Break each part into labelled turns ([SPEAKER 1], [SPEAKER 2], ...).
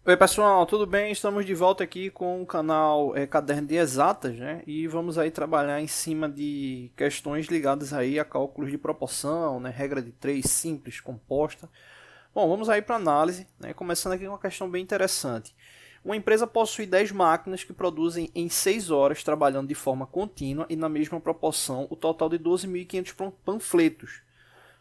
[SPEAKER 1] Oi pessoal, tudo bem? Estamos de volta aqui com o canal Caderno de Exatas, né? E vamos aí trabalhar em cima de questões ligadas aí a cálculos de proporção, né? Regra de 3 simples, composta. Bom, vamos aí para análise, né? Começando aqui com uma questão bem interessante. Uma empresa possui 10 máquinas que produzem em 6 horas, trabalhando de forma contínua e na mesma proporção, o total de 12.500 panfletos.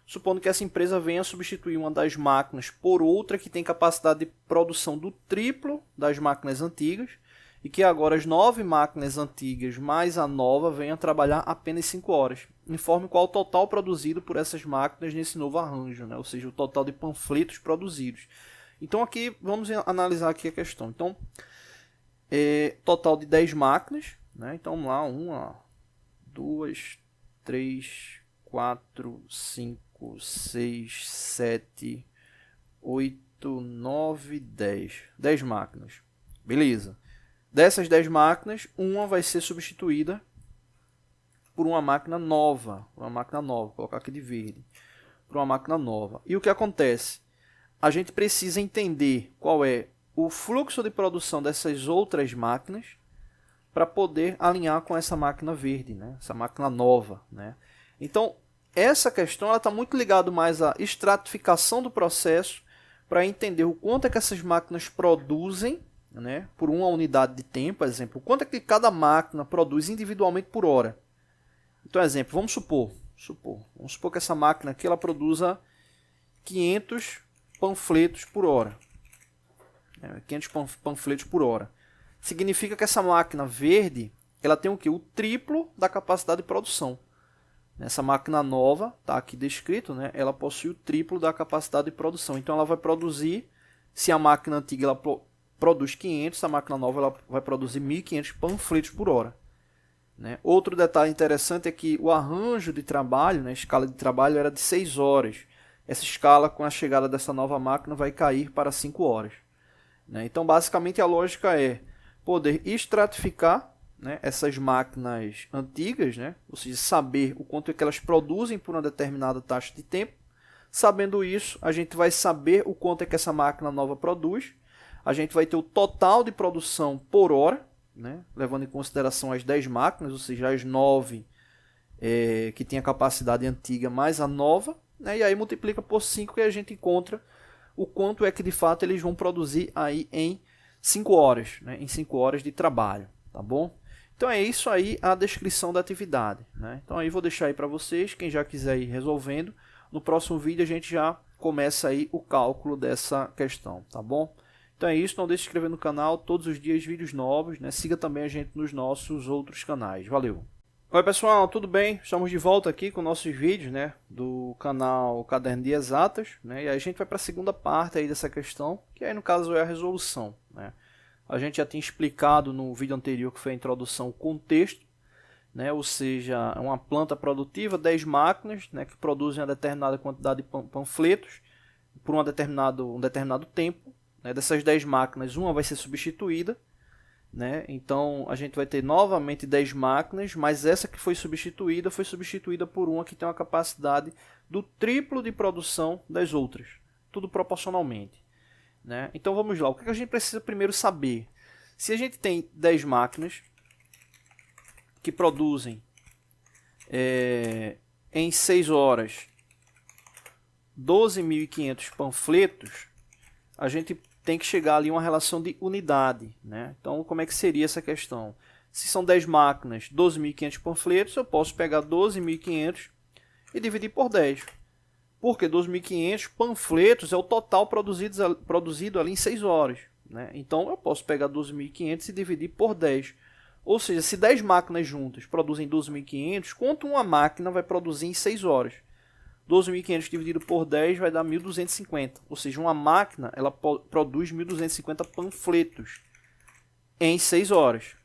[SPEAKER 1] Supondo que essa empresa venha a substituir uma das máquinas por outra que tem capacidade de produção do triplo das máquinas antigas e que agora as 9 máquinas antigas mais a nova venham a trabalhar apenas 5 horas. Informe qual o total produzido por essas máquinas nesse novo arranjo, né? Ou seja, o total de panfletos produzidos. Então aqui vamos analisar aqui a questão. Então, total de 10 máquinas, né? Então vamos lá, 1, 2, 3, 4, 5, 6, 7, 8, 9, 10. 10 máquinas. Beleza. Dessas 10 máquinas, uma vai ser substituída por uma máquina nova. Vou colocar aqui de verde. Por uma máquina nova. E o que acontece? A gente precisa entender qual é o fluxo de produção dessas outras máquinas para poder alinhar com essa máquina verde, né? Essa máquina nova, né? Então, essa questão está muito ligada mais à estratificação do processo para entender o quanto é que essas máquinas produzem, né, por uma unidade de tempo, por exemplo, o quanto é que cada máquina produz individualmente por hora. Então, exemplo, vamos supor que essa máquina aqui ela produza 500 panfletos por hora. 500 panfletos por hora. Significa que essa máquina verde ela tem o quê? O triplo da capacidade de produção. Essa máquina nova, está aqui descrito, né? Ela possui o triplo da capacidade de produção. Então ela vai produzir, se a máquina antiga ela produz 500, a máquina nova ela vai produzir 1.500 panfletos por hora. Né? Outro detalhe interessante é que o arranjo de trabalho, né? A escala de trabalho era de 6 horas. Essa escala, com a chegada dessa nova máquina, vai cair para 5 horas. Né? Então basicamente a lógica é poder estratificar, né, essas máquinas antigas, né, ou seja, saber o quanto é que elas produzem por uma determinada taxa de tempo. Sabendo isso, a gente vai saber o quanto é que essa máquina nova produz. A gente vai ter o total de produção por hora, né, levando em consideração as 10 máquinas, ou seja, as 9 que tem a capacidade antiga mais a nova, né, e aí multiplica por 5 e a gente encontra o quanto é que de fato eles vão produzir aí em 5 horas, né, em 5 horas de trabalho, tá bom? Então é isso aí a descrição da atividade, né? Então aí vou deixar aí para vocês, quem já quiser ir resolvendo. No próximo vídeo a gente já começa aí o cálculo dessa questão, tá bom? Então é isso, não deixe de se inscrever no canal, todos os dias vídeos novos, né? Siga também a gente nos nossos outros canais, valeu! Oi pessoal, tudo bem? Estamos de volta aqui com nossos vídeos, né? Do canal Caderno de Exatas, né? E aí a gente vai para a segunda parte aí dessa questão, que aí no caso é a resolução, né? A gente já tinha explicado no vídeo anterior, que foi a introdução, o contexto, né? Ou seja, uma planta produtiva, 10 máquinas, né, que produzem uma determinada quantidade de panfletos por um determinado tempo. Né? Dessas 10 máquinas, uma vai ser substituída. Né? Então, a gente vai ter novamente 10 máquinas, mas essa que foi substituída por uma que tem uma capacidade do triplo de produção das outras. Tudo proporcionalmente. Né? Então vamos lá, o que a gente precisa primeiro saber? Se a gente tem 10 máquinas que produzem em 6 horas 12.500 panfletos, a gente tem que chegar ali a uma relação de unidade. Né? Então como é que seria essa questão? Se são 10 máquinas, 12.500 panfletos, eu posso pegar 12.500 e dividir por 10. Porque 2.500 panfletos é o total produzido ali em 6 horas. Né? Então eu posso pegar 2.500 e dividir por 10. Ou seja, se 10 máquinas juntas produzem 2.500, quanto uma máquina vai produzir em 6 horas? 12.500 dividido por 10 vai dar 1.250. Ou seja, uma máquina ela produz 1.250 panfletos em 6 horas.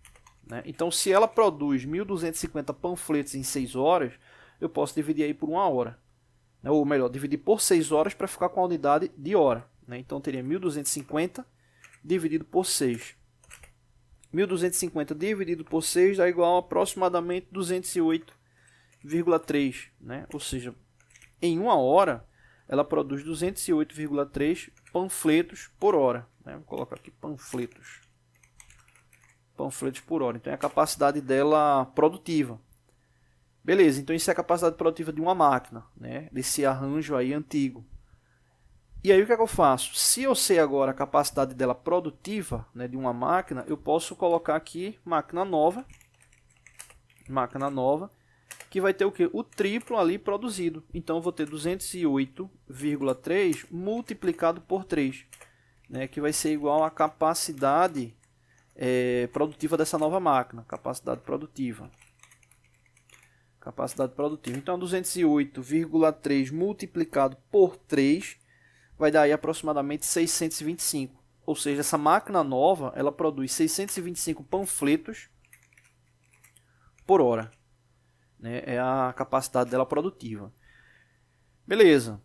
[SPEAKER 1] Né? Então se ela produz 1.250 panfletos em 6 horas, eu posso dividir aí por 1 hora. Ou melhor, dividir por 6 horas para ficar com a unidade de hora. Né? Então teria 1.250 dividido por 6. 1.250 dividido por 6 dá igual a aproximadamente 208,3. Né? Ou seja, em 1 hora ela produz 208,3 panfletos por hora. Né? Vou colocar aqui panfletos por hora. Então é a capacidade dela produtiva. Beleza, então isso é a capacidade produtiva de uma máquina, né? Desse arranjo aí antigo. E aí o que é que eu faço? Se eu sei agora a capacidade dela produtiva, né, de uma máquina, eu posso colocar aqui máquina nova, que vai ter o quê? O triplo ali produzido. Então eu vou ter 208,3 multiplicado por 3, né, que vai ser igual à capacidade produtiva dessa nova máquina. Capacidade produtiva. Então 208,3 multiplicado por 3 vai dar aí aproximadamente 625. Ou seja, essa máquina nova, ela produz 625 panfletos por hora. Né? É a capacidade dela produtiva. Beleza.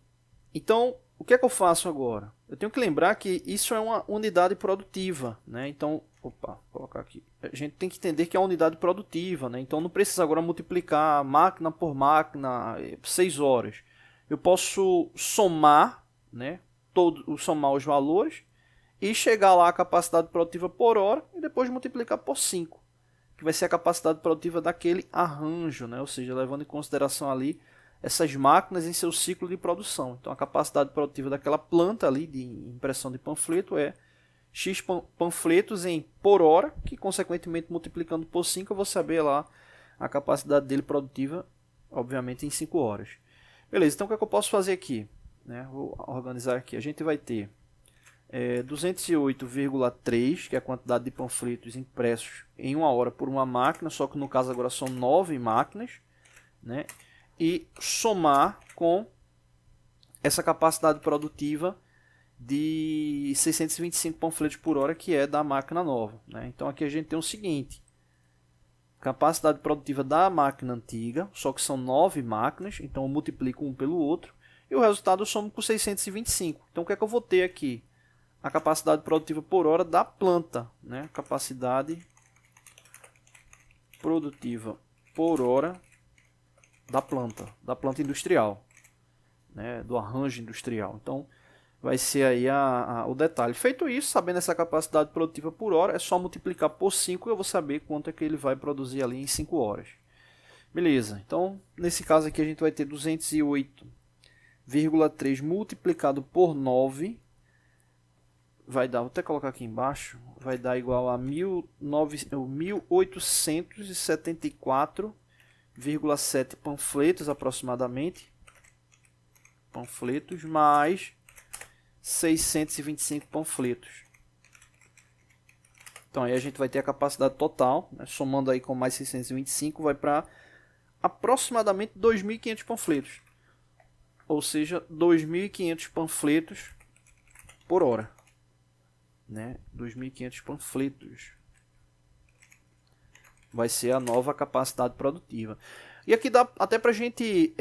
[SPEAKER 1] Então, o que é que eu faço agora? Eu tenho que lembrar que isso é uma unidade produtiva. Né? Então, vou colocar aqui. A gente tem que entender que é uma unidade produtiva. Né? Então, não precisa agora multiplicar máquina por máquina 6 horas. Eu posso somar, né? Somar os valores e chegar lá a capacidade produtiva por hora e depois multiplicar por 5, que vai ser a capacidade produtiva daquele arranjo, né? Ou seja, levando em consideração ali essas máquinas em seu ciclo de produção. Então a capacidade produtiva daquela planta ali de impressão de panfleto é X panfletos por hora, que consequentemente multiplicando por 5 eu vou saber lá a capacidade dele produtiva, obviamente em 5 horas. Beleza, então o que é que eu posso fazer aqui? Né? Vou organizar aqui. A gente vai ter 208,3, que é a quantidade de panfletos impressos em uma hora por uma máquina, só que no caso agora são 9 máquinas, né? E somar com essa capacidade produtiva de 625 panfletos por hora, que é da máquina nova. Né? Então aqui a gente tem o seguinte: capacidade produtiva da máquina antiga, só que são 9 máquinas, então eu multiplico um pelo outro, e o resultado eu somo com 625. Então o que é que eu vou ter aqui? A capacidade produtiva por hora da planta, né? Capacidade produtiva por hora da planta industrial, né? Do arranjo industrial. Então vai ser aí o detalhe. Feito isso, sabendo essa capacidade produtiva por hora, é só multiplicar por 5 e eu vou saber quanto é que ele vai produzir ali em 5 horas. Beleza, então nesse caso aqui a gente vai ter 208,3 multiplicado por 9, vai dar, vou até colocar aqui embaixo, vai dar igual a 1874,7 panfletos aproximadamente, panfletos mais 625 panfletos. Então aí a gente vai ter a capacidade total, né, somando aí com mais 625, vai para aproximadamente 2.500 panfletos. Ou seja, 2.500 panfletos por hora. Né? 2.500 panfletos. Vai ser a nova capacidade produtiva. E aqui dá até para a gente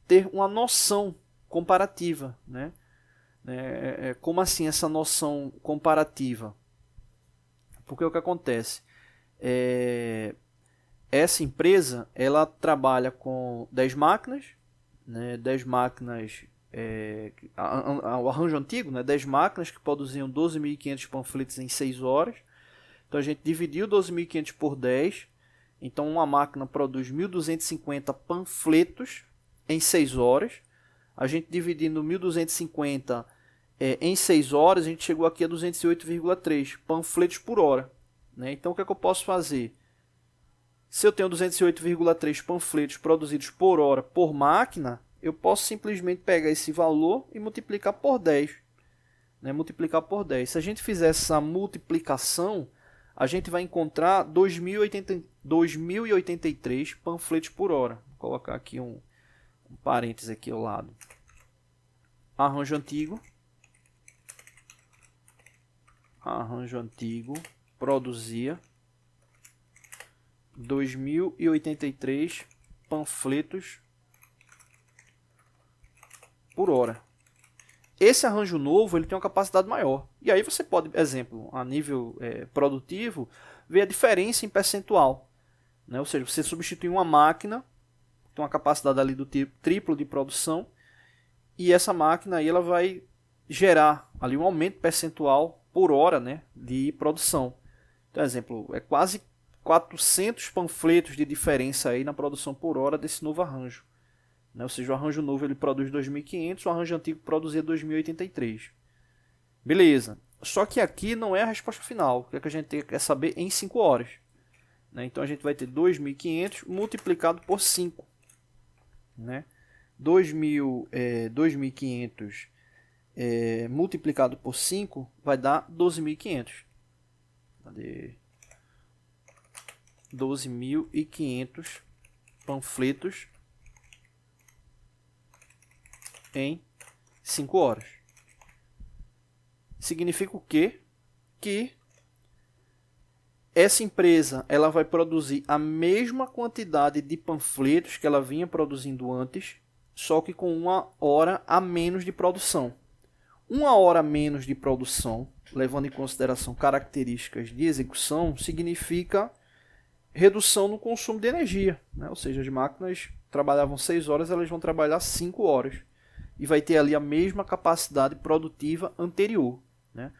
[SPEAKER 1] ter uma noção comparativa. Né? Como assim essa noção comparativa? Porque o que acontece? Essa empresa ela trabalha com 10 máquinas, né? 10 máquinas, o arranjo antigo, né? 10 máquinas que produziam 12.500 panfletos em 6 horas. Então a gente dividiu 12.500 por 10. Então uma máquina produz 1.250 panfletos em 6 horas. A gente dividindo 1.250 em 6 horas, a gente chegou aqui a 208,3 panfletos por hora. Né? Então o que é que eu posso fazer? Se eu tenho 208,3 panfletos produzidos por hora por máquina, eu posso simplesmente pegar esse valor e multiplicar por 10. Né? Multiplicar por 10. Se a gente fizer essa multiplicação, a gente vai encontrar 2.083 panfletos por hora. Vou colocar aqui um parênteses aqui ao lado. Arranjo antigo. Arranjo antigo produzia 2.083 panfletos por hora. Esse arranjo novo ele tem uma capacidade maior. E aí você pode, exemplo, a nível produtivo, ver a diferença em percentual. Né? Ou seja, você substitui uma máquina, tem uma capacidade ali do triplo de produção, e essa máquina aí ela vai gerar ali um aumento percentual por hora, né, de produção. Então, exemplo, é quase 400 panfletos de diferença aí na produção por hora desse novo arranjo. Né? Ou seja, o arranjo novo ele produz 2.500, o arranjo antigo produzia 2.083. Beleza. Só que aqui não é a resposta final. O que, é que a gente quer saber em 5 horas. Né? Então a gente vai ter 2.500 multiplicado por 5. Né? 2.500 multiplicado por 5 vai dar 12.500. Cadê? 12.500 panfletos em 5 horas. Significa o quê? Que essa empresa ela vai produzir a mesma quantidade de panfletos que ela vinha produzindo antes, só que com 1 hora a menos de produção. 1 hora a menos de produção, levando em consideração características de execução, significa redução no consumo de energia. Né? Ou seja, as máquinas trabalhavam 6 horas, elas vão trabalhar 5 horas. E vai ter ali a mesma capacidade produtiva anterior. Né?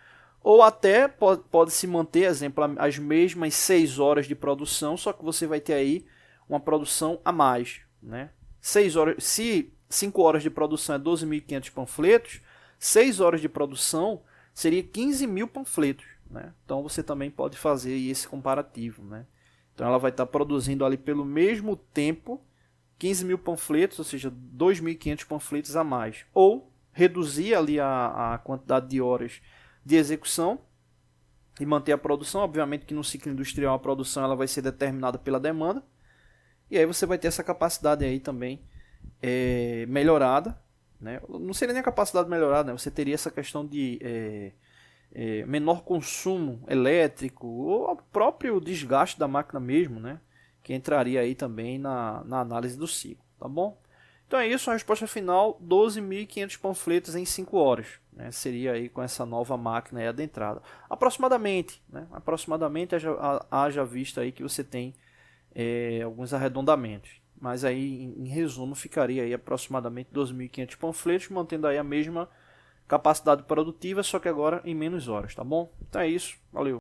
[SPEAKER 1] Ou até pode se manter, exemplo, as mesmas 6 horas de produção, só que você vai ter aí uma produção a mais. Né? 6 horas, se 5 horas de produção é 12.500 panfletos, 6 horas de produção seria 15.000 panfletos. Né? Então você também pode fazer esse comparativo. Né? Então ela vai estar produzindo ali pelo mesmo tempo 15.000 panfletos, ou seja, 2.500 panfletos a mais. Ou reduzir ali a quantidade de horas de execução e manter a produção. Obviamente que no ciclo industrial a produção ela vai ser determinada pela demanda. E aí você vai ter essa capacidade aí também melhorada. Né? Não seria nem a capacidade melhorada, né? Você teria essa questão de menor consumo elétrico ou o próprio desgaste da máquina mesmo, né? Que entraria aí também na análise do ciclo, tá bom? Então é isso, a resposta final, 12.500 panfletos em 5 horas, né? Seria aí com essa nova máquina aí adentrada. Aproximadamente, né? Aproximadamente haja vista aí que você tem alguns arredondamentos. Mas aí, em resumo, ficaria aí aproximadamente 2.500 panfletos, mantendo aí a mesma capacidade produtiva, só que agora em menos horas, tá bom? Então é isso, valeu!